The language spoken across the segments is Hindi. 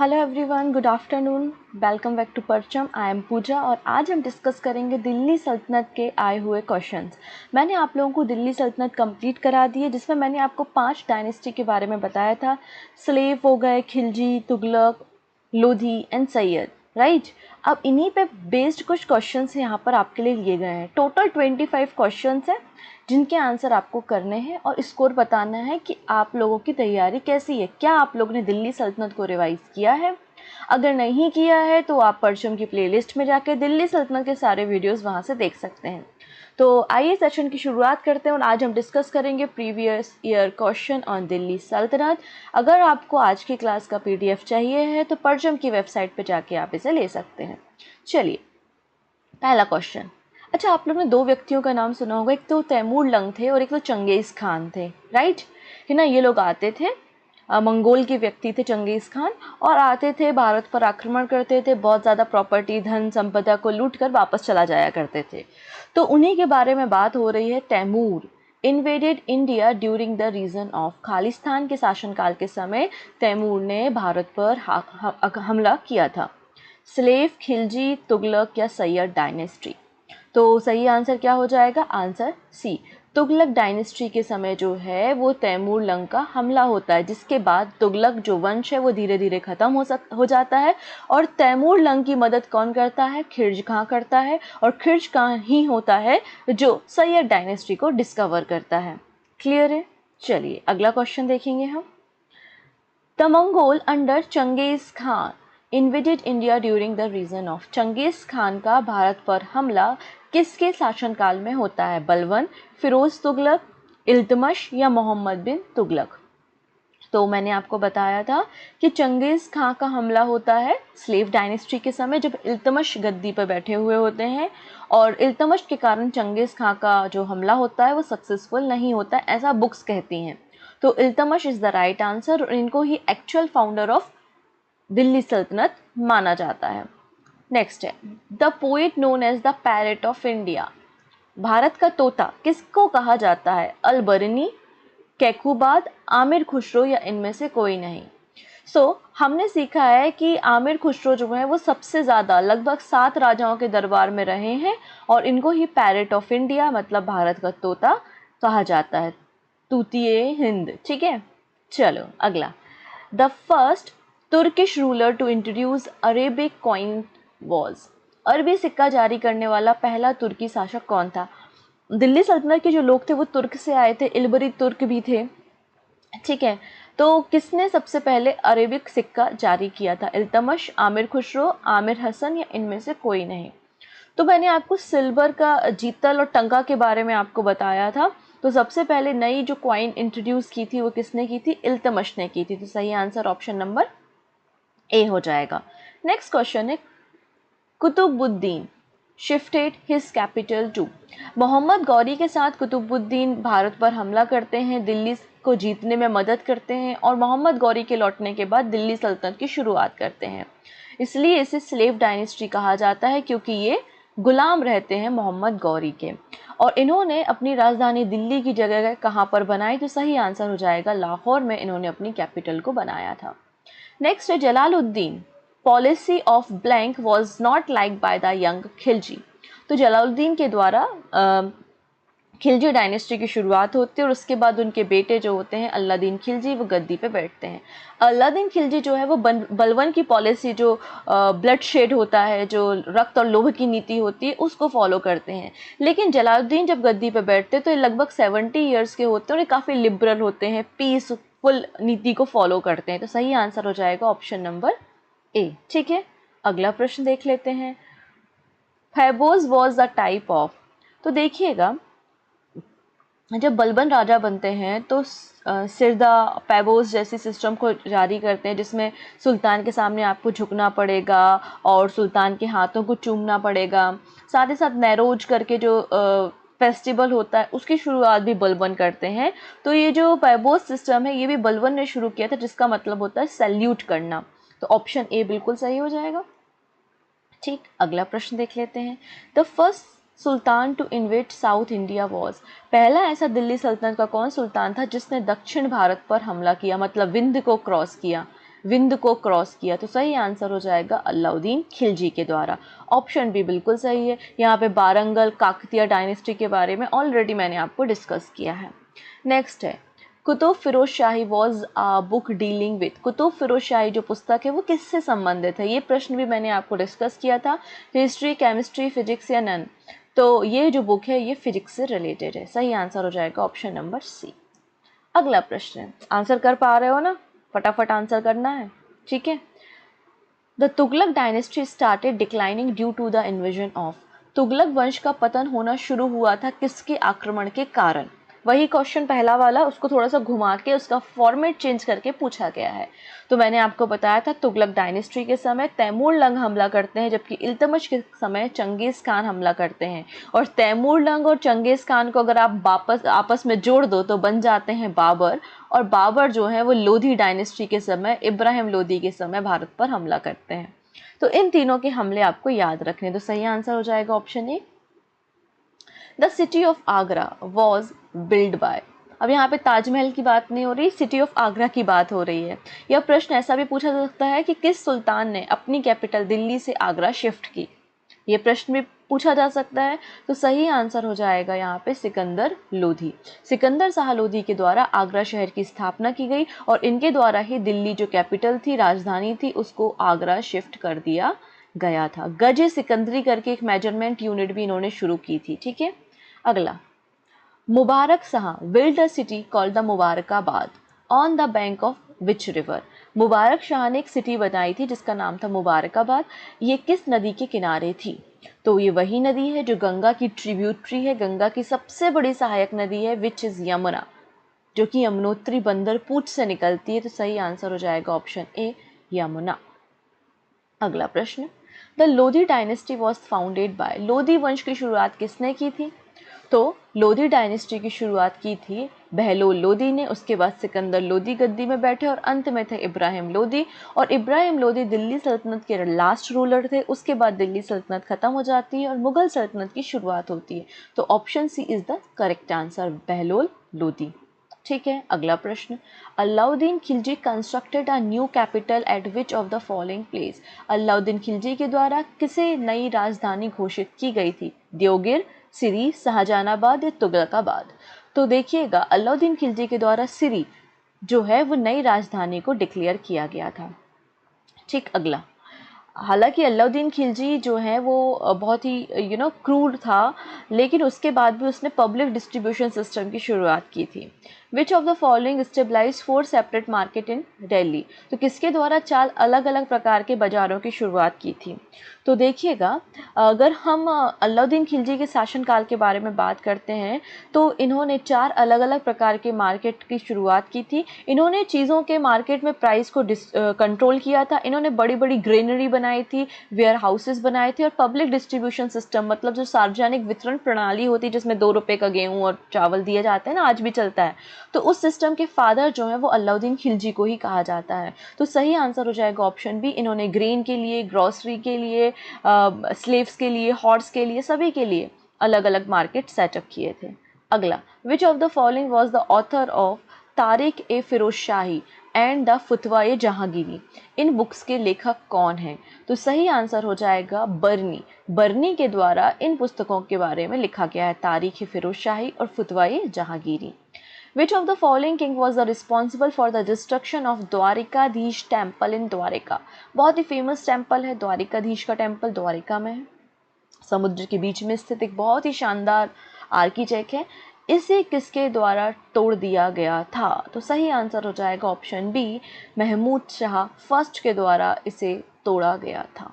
Hello everyone, good afternoon. Welcome back to Parcham. I M पूजा और आज हम डिस्कस करेंगे दिल्ली सल्तनत के आए हुए क्वेश्चंस। मैंने आप लोगों को दिल्ली सल्तनत कंप्लीट करा दी है, जिसमें मैंने आपको 5 डायनेस्टी के बारे में बताया था। स्लेव हो गए, खिलजी, तुगलक, लोधी एंड सैयद, राइट। अब इन्हीं पे बेस्ड कुछ क्वेश्चंस यहाँ पर आपके लिए लिए गए हैं। टोटल 25 क्वेश्चंस हैं जिनके आंसर आपको करने हैं और स्कोर बताना है कि आप लोगों की तैयारी कैसी है। क्या आप लोगों ने दिल्ली सल्तनत को रिवाइज किया है? अगर नहीं किया है तो आप परचम की प्लेलिस्ट में जाके दिल्ली सल्तनत के सारे वीडियोस वहाँ से देख सकते हैं। तो आइए सेशन की शुरुआत करते हैं और आज हम डिस्कस करेंगे previous year question on Delhi सल्तनत। अगर आपको आज की क्लास का PDF चाहिए है तो परचम की वेबसाइट पर जाके आप इसे ले सकते हैं। चलिए, पहला क्वेश्चन। अच्छा, आप लोग ने 2 व्यक्तियों का नाम सुना होगा, एक तो तैमूर लंग थे और एक तो चंगेज़ खान थे, राइट है ना। ये लोग आते थे, मंगोल के व्यक्ति थे चंगेज़ खान, और आते थे, भारत पर आक्रमण करते थे, बहुत ज़्यादा प्रॉपर्टी, धन संपदा को लूट कर वापस चला जाया करते थे। तो उन्हीं के बारे में बात हो रही है। Taimur invaded India during the reign of Khalistan के शासनकाल के समय तैमूर ने भारत पर हमला किया था। स्लेव, खिलजी, तुगलक या सैयद डायनेस्टी। तो सही आंसर क्या हो जाएगा? आंसर सी, तुगलक डायनेस्टी के समय जो है वो तैमूर लंग का हमला होता है, जिसके बाद तुगलक जो वंश है वो धीरे धीरे खत्म हो जाता है। और तैमूर लंग की मदद कौन करता है? खिर्ज खां करता है, और खिर्ज खां ही होता है जो सैयद डायनेस्टी को डिस्कवर करता है। क्लियर है? चलिए अगला क्वेश्चन देखेंगे हम। The Mongol under Changez Khan invaded India during the reign of. Changez Khan का भारत पर हमला किसके शासनकाल में होता है? बलबन, फिरोज तुगलक, इल्तुतमिश या मोहम्मद बिन तुगलक। तो मैंने आपको बताया था कि चंगेज खां का हमला होता है स्लेव डायनेस्टी के समय, जब इल्तुतमिश गद्दी पर बैठे हुए होते हैं, और इल्तुतमिश के कारण चंगेज खां का जो हमला होता है वो सक्सेसफुल नहीं होता, ऐसा बुक्स कहती हैं। तो Iltutmish is the right answer, और इनको ही actual founder of Delhi sultanate माना जाता है। नेक्स्ट है, the poet known as the parrot of India. Bharat का तोता किसको कहा जाता है? अलबरनी, कैकुबाद, आमिर खुसरो या इनमें से कोई नहीं। हमने सीखा है कि आमिर खुसरो जो है वो सबसे ज़्यादा लगभग 7 राजाओं के दरबार में रहे हैं, और इनको ही पैरेट ऑफ इंडिया मतलब भारत का तोता कहा जाता है, तूतिए हिंद। ठीक है, चलो अगला। The first Turkish ruler to introduce Arabic coin was. अरबी सिक्का जारी करने वाला पहला तुर्की शासक कौन था? दिल्ली सल्तनत के जो लोग थे वो तुर्क से आए थे, इलबरी तुर्क भी थे, ठीक है। तो किसने सबसे पहले अरेबिक सिक्का जारी किया था? इल्तुतमिश, आमिर खुसरो, आमिर हसन या इनमें से कोई नहीं। तो मैंने आपको सिल्वर का जीतल और टंका के बारे में आपको बताया था। तो सबसे पहले नई जो कॉइन इंट्रोड्यूस की थी वो किसने की थी? इल्तुतमिश ने की थी। तो सही आंसर ऑप्शन नंबर ए हो जाएगा। नेक्स्ट क्वेश्चन है, Qutubuddin shifted his capital to. Mohammad Ghori के साथ कुतुबुद्दीन भारत पर हमला करते हैं, दिल्ली को जीतने में मदद करते हैं, और मोहम्मद गौरी के लौटने के बाद दिल्ली सल्तनत की शुरुआत करते हैं। इसलिए इसे स्लेव डायनेस्टी कहा जाता है, क्योंकि ये गुलाम रहते हैं मोहम्मद गौरी के। और इन्होंने अपनी राजधानी दिल्ली की जगह कहाँ पर बनाई? तो सही आंसर हो जाएगा लाहौर में इन्होंने अपनी कैपिटल को बनाया था। नेक्स्ट है, Jalaluddin policy of blank was not like by the young Khilji. तो जलालुद्दीन के द्वारा खिलजी डायनेस्टी की शुरुआत होती है, और उसके बाद उनके बेटे जो होते हैं अल्लादीन खिलजी, वो गद्दी पे बैठते हैं। अल्लादीन खिलजी जो है वो बलबन की पॉलिसी, जो ब्लड शेड होता है, जो रक्त और लोभ की नीति होती है, उसको फॉलो करते हैं। लेकिन जलालुद्दीन जब गद्दी पे बैठते हैं तो ये लगभग 70 ईयर्स के होते हैं, और ये काफ़ी लिबरल होते हैं, पीसफुल नीति को फॉलो करते हैं। तो सही आंसर हो जाएगा ऑप्शन नंबर ए। ठीक है, अगला प्रश्न देख लेते हैं। फैबोज वॉज द टाइप ऑफ। तो देखिएगा, जब बलबन राजा बनते हैं तो सिरदा पैबोस जैसी सिस्टम को जारी करते हैं, जिसमें सुल्तान के सामने आपको झुकना पड़ेगा और सुल्तान के हाथों को चूमना पड़ेगा। साथ ही साथ नैरोज करके जो फेस्टिवल होता है उसकी शुरुआत भी बलबन करते हैं। तो ये जो पैबोस सिस्टम है ये भी बलबन ने शुरू किया था, जिसका मतलब होता है सैल्यूट करना। तो ऑप्शन ए बिल्कुल सही हो जाएगा। ठीक, अगला प्रश्न देख लेते हैं। The first sultan to invade South India was. पहला ऐसा दिल्ली सल्तनत का कौन सुल्तान था जिसने दक्षिण भारत पर हमला किया, मतलब विंध्य को क्रॉस किया? विंध्य को क्रॉस किया? तो सही आंसर हो जाएगा अलाउद्दीन खिलजी के द्वारा। ऑप्शन बी बिल्कुल सही है। यहाँ पे बारंगल काकतीय डायनेस्टी के बारे में ऑलरेडी मैंने आपको डिस्कस किया है। नेक्स्ट है Qutub Firoz Shahi was a book dealing with. Qutub Firoz Shahi जो पुस्तक है वो किससे संबंधित है? ये प्रश्न भी मैंने आपको डिस्कस किया था। हिस्ट्री, केमिस्ट्री, फिजिक्स या नन? तो ये जो बुक है ये फिजिक्स से रिलेटेड है। सही आंसर हो जाएगा ऑप्शन नंबर सी। अगला प्रश्न, आंसर कर पा रहे हो ना? फटाफट आंसर करना है, ठीक है। The Tughlaq dynasty started declining due to the invasion of. Tughlaq वंश का पतन होना शुरू हुआ था किसके आक्रमण के कारण? वही क्वेश्चन पहला वाला, उसको थोड़ा सा घुमा के उसका फॉर्मेट चेंज करके पूछा गया है। तो मैंने आपको बताया था तुगलक डायनेस्टी के समय तैमूर लंग हमला करते हैं, जबकि इल्तुतमिश के समय चंगेज़ खान हमला करते हैं। और तैमूर लंग और चंगेज़ खान को अगर आप वापस आपस में जोड़ दो तो बन जाते हैं बाबर। और बाबर जो है वो लोधी डायनेस्टी के समय, इब्राहिम लोधी के समय भारत पर हमला करते हैं। तो इन तीनों के हमले आपको याद रखने। तो सही आंसर हो जाएगा option A. The city of Agra was build by. अब यहाँ पे ताजमहल की बात नहीं हो रही, सिटी ऑफ आगरा की बात हो रही है। यह प्रश्न ऐसा भी पूछा जा सकता है कि किस सुल्तान ने अपनी कैपिटल दिल्ली से आगरा शिफ्ट की? ये प्रश्न भी पूछा जा सकता है। तो सही आंसर हो जाएगा यहाँ पे सिकंदर लोधी। सिकंदर शाह लोधी के द्वारा आगरा शहर की स्थापना की गई और इनके द्वारा ही दिल्ली जो कैपिटल थी, राजधानी थी, उसको आगरा शिफ्ट कर दिया गया था। गज सिकंदरी करके एक मेजरमेंट यूनिट भी इन्होंने शुरू की थी, ठीक है। अगला, Mubarak Shah build a city called the Mubarakabad on the bank of which river. Mubarak Shah ने एक सिटी बनाई थी जिसका नाम था मुबारकाबाद। ये किस नदी के किनारे थी? तो ये वही नदी है जो गंगा की ट्रिब्यूटरी है, गंगा की सबसे बड़ी सहायक नदी है, विच इज़ यमुना, जो कि यमुनोत्री बंदर पूंछ से निकलती है। तो सही आंसर हो जाएगा ऑप्शन ए, यमुना। अगला प्रश्न, the Lodhi dynasty was founded by. Lodhi वंश की शुरुआत किसने की थी? तो लोधी डायनेस्टी की शुरुआत की थी बहलोल लोधी ने। उसके बाद सिकंदर लोधी गद्दी में बैठे और अंत में थे इब्राहिम लोधी। और इब्राहिम लोधी दिल्ली सल्तनत के लास्ट रूलर थे। उसके बाद दिल्ली सल्तनत खत्म हो जाती है और मुगल सल्तनत की शुरुआत होती है। तो option C is the correct answer, Bahlol Lodhi, ठीक है। अगला प्रश्न, Alauddin Khilji constructed a new capital at which of the following place. Alauddin Khilji के द्वारा किसे नई राजधानी घोषित की गई थी? देवगिर, सिरी, शाहजहानाबाद या तुगलकाबाद? तो देखिएगा, अलाउद्दीन खिलजी के द्वारा सिरी जो है वो नई राजधानी को डिक्लेयर किया गया था, ठीक। अगला, हालांकि अलाउद्दीन खिलजी जो है वो बहुत ही क्रूर था, लेकिन उसके बाद भी उसने पब्लिक डिस्ट्रीब्यूशन सिस्टम की शुरुआत की थी। Which of the following stabilize 4 separate market in Delhi. तो किसके द्वारा 4 अलग अलग प्रकार के बाज़ारों की शुरुआत की थी? तो देखिएगा, अगर हम अलाउद्दीन खिलजी के शासनकाल के बारे में बात करते हैं तो इन्होंने 4 अलग अलग प्रकार के मार्केट की शुरुआत की थी। इन्होंने चीज़ों के मार्केट में प्राइस को कंट्रोल किया था। इन्होंने बड़ी बड़ी ग्रेनरी बनाई थी, वेयर हाउसेस बनाए थे और पब्लिक डिस्ट्रीब्यूशन सिस्टम, मतलब जो सार्वजनिक वितरण प्रणाली होती है जिसमें 2 रुपये का गेहूँ और चावल दिया जाता है ना, आज भी चलता है। तो उस सिस्टम के फादर जो है वो अलाउद्दीन खिलजी को ही कहा जाता है। तो सही आंसर हो जाएगा ऑप्शन बी। इन्होंने ग्रेन के लिए, ग्रॉसरी के लिए, स्लेव्स के लिए, हॉर्स के लिए, सभी के लिए अलग अलग मार्केट सेटअप किए थे। अगला, which of the following was the author of Tarikh e Firoz Shahi and the Fatawa e Jahangiri. इन बुक्स के लेखक कौन हैं? तो सही आंसर हो जाएगा बर्नी। बर्नी के द्वारा इन पुस्तकों के बारे में लिखा गया है, तारिक ए फिरोज शाही और फतवा-ए Jahangiri. Which of the following king was the responsible for the destruction of Dwarkadhish temple in Dwarka? बहुत ही फेमस टेम्पल है द्वारिकाधीश का टेम्पल, द्वारिका में है, समुद्र के बीच में स्थित एक बहुत ही शानदार आर्किटेक्ट है। इसे किसके द्वारा तोड़ दिया गया था? तो सही आंसर हो जाएगा option B, Mahmud Shah first के द्वारा इसे तोड़ा गया था,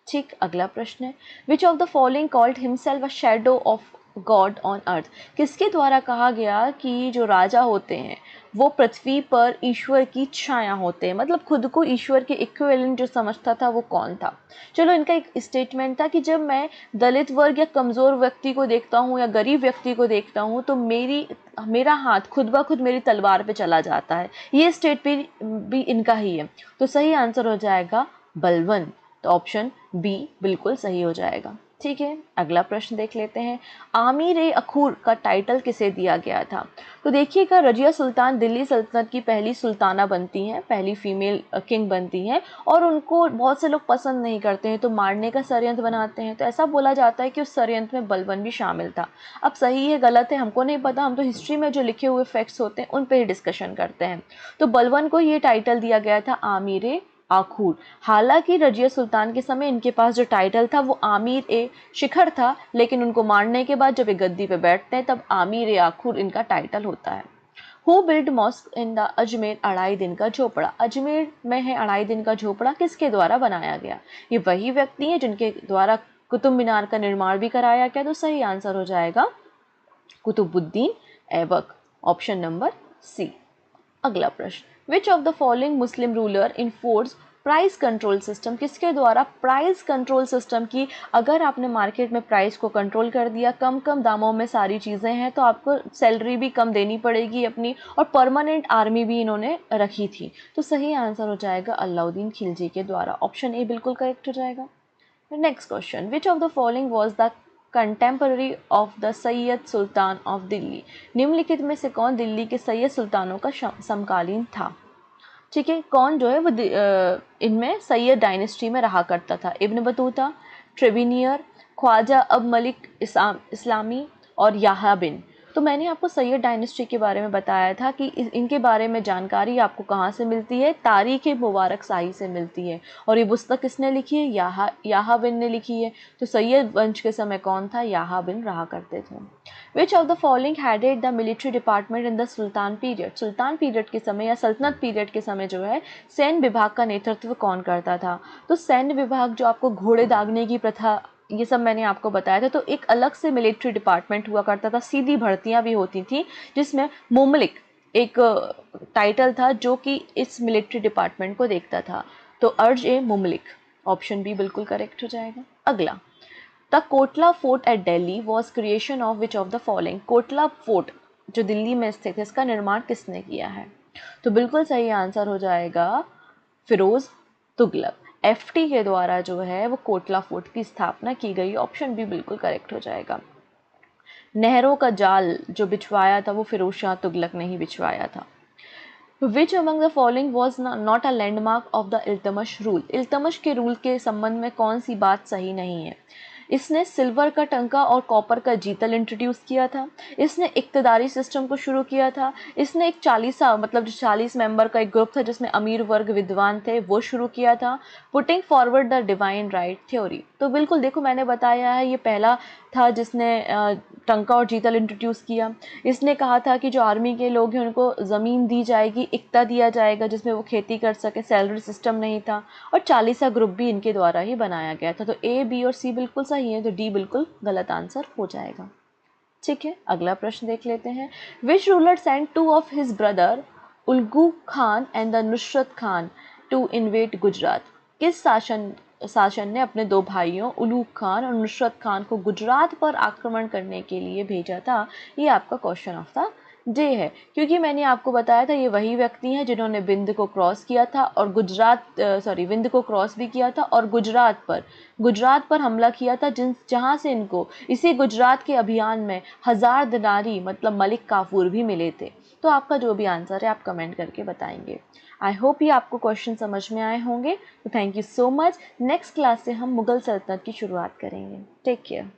ठीक। अगला प्रश्न है, विच of the following called himself a shadow of God on earth. किसके द्वारा कहा गया कि जो राजा होते हैं वो पृथ्वी पर ईश्वर की छाया होते हैं, मतलब खुद को ईश्वर के इक्विवेलेंट जो समझता था वो कौन था? चलो, इनका एक स्टेटमेंट था कि जब मैं दलित वर्ग या कमज़ोर व्यक्ति को देखता हूँ या गरीब व्यक्ति को देखता हूँ तो मेरा हाथ खुद ब खुद मेरी तलवार पे चला जाता है। ये स्टेटमेंट भी इनका ही है। तो सही आंसर हो जाएगा बलवन। तो ऑप्शन बी बिल्कुल सही हो जाएगा। ठीक है, अगला प्रश्न देख लेते हैं। आमीर-ए-अखूर का टाइटल किसे दिया गया था? तो देखिएगा, रजिया सुल्तान दिल्ली सल्तनत की पहली सुल्ताना बनती हैं, पहली फीमेल किंग बनती हैं और उनको बहुत से लोग पसंद नहीं करते हैं तो मारने का षड्यंत्र बनाते हैं। तो ऐसा बोला जाता है कि उस षड्यंत्र में बलबन भी शामिल था। अब सही है गलत है हमको नहीं पता, हम तो हिस्ट्री में जो लिखे हुए फैक्ट्स होते हैं उन पे ही डिस्कशन करते हैं। तो बलबन को ये टाइटल दिया गया था आमीर आखूर। हालांकि रजिया सुल्तान के समय इनके पास जो टाइटल था वो आमीर ए शिखर था, लेकिन उनको मारने के बाद जब ये गद्दी पे बैठते हैं तब आमीर ए आखूर इनका टाइटल होता है। Who build mosque in the Ajmer अढ़ाई दिन का झोपड़ा? अजमेर में है अढ़ाई दिन का झोपड़ा, किसके द्वारा बनाया गया? ये वही व्यक्ति है जिनके द्वारा कुतुब मीनार का निर्माण भी कराया गया। तो सही आंसर हो जाएगा Qutubuddin Aibak, option number C. अगला प्रश्न, which of the following Muslim ruler enforce price control system? किसके द्वारा प्राइस कंट्रोल सिस्टम की, अगर आपने मार्केट में प्राइस को कंट्रोल कर दिया, कम कम दामों में सारी चीज़ें हैं तो आपको सैलरी भी कम देनी पड़ेगी अपनी, और परमानेंट आर्मी भी इन्होंने रखी थी। तो सही आंसर हो जाएगा अलाउद्दीन खिलजी के द्वारा, ऑप्शन ए बिल्कुल करेक्ट हो जाएगा। Next question, which of the following was the contemporary of the Syed Sultan of Delhi? निम्नलिखित में से कौन दिल्ली के सैयद सुल्तानों का समकालीन था? ठीक है, कौन जो है वो इनमें सैयद डायनेस्टी में रहा करता था? इब्न बतूता, ट्रेविनियर, ख्वाजा अब मलिक इस्लामी और याह्या बिन। तो मैंने आपको सैयद डायनेस्टी के बारे में बताया था कि इनके बारे में जानकारी आपको कहाँ से मिलती है? तारीख़ मुबारक शाही से मिलती है। और ये पुस्तक किसने लिखी है? याह्या बिन ने लिखी है। तो सैयद वंश के समय कौन था? याह्या बिन रहा करते थे। विच of the following headed the military department in the sultan period? Sultan period के समय या सल्तनत पीरियड के समय जो है सैन्य विभाग का नेतृत्व कौन करता था? तो सैन्य विभाग जो आपको घोड़े दागने की प्रथा, ये सब मैंने आपको बताया था। तो एक अलग से मिलिट्री डिपार्टमेंट हुआ करता था, सीधी भर्तियां भी होती थी, जिसमें मुमलिक एक टाइटल था जो कि इस मिलिट्री डिपार्टमेंट को देखता था। तो अर्ज ए मुमलिक, ऑप्शन बी बिल्कुल करेक्ट हो जाएगा। अगला, the Kotla fort eight Delhi was creation of which of the following? Kotla fort जो दिल्ली में स्थित है, इसका निर्माण किसने किया है? तो बिल्कुल सही आंसर हो जाएगा फिरोज तुगलक। एफटी के द्वारा जो है वो कोटला फोर्ट की स्थापना की गई, ऑप्शन बी बिल्कुल करेक्ट हो जाएगा। नहरों का जाल जो बिछवाया था वो फिरोज शाह तुगलक ने ही बिछवाया था। Which among the following was not a landmark of the Iltutmish rule? Iltutmish के रूल के संबंध में कौन सी बात सही नहीं है? इसने सिल्वर का टंका और कॉपर का जीतल इंट्रोड्यूस किया था, इसने इक्तदारी सिस्टम को शुरू किया था, इसने एक 40 मतलब जो 40 मेंबर का एक ग्रुप था जिसमें अमीर वर्ग विद्वान थे वो शुरू किया था, putting forward the divine right theory. तो बिल्कुल देखो, मैंने बताया है ये पहला था जिसने टंका और जीतल इंट्रोड्यूस किया। इसने कहा था कि जो आर्मी के लोग हैं उनको ज़मीन दी जाएगी, इक्ता दिया जाएगा जिसमें वो खेती कर सके, सैलरी सिस्टम नहीं था, और 40 ग्रुप भी इनके द्वारा ही बनाया गया था। तो ए, बी और सी बिल्कुल सही है, तो डी बिल्कुल गलत आंसर हो जाएगा। ठीक है, अगला प्रश्न देख लेते हैं। Which ruler sent 2 of his brother Ulugh Khan and the Nusrat Khan to invade Gujarat? किस शासन ने अपने 2 भाइयों उलूग खान और नुसरत खान को गुजरात पर आक्रमण करने के लिए भेजा था? ये आपका क्वेश्चन ऑफ द डे है, क्योंकि मैंने आपको बताया था ये वही व्यक्ति हैं जिन्होंने विंध्य को क्रॉस किया था और विंध्य को क्रॉस भी किया था और गुजरात पर हमला किया था, जहां से इनको इसी गुजरात के अभियान में 1000 दिनारी मतलब मलिक काफूर भी मिले थे। तो आपका जो भी आंसर है आप कमेंट करके बताएंगे। आई होप ये आपको क्वेश्चन समझ में आए होंगे। तो thank you so much. Next class से हम मुगल सल्तनत की शुरुआत करेंगे। Take care.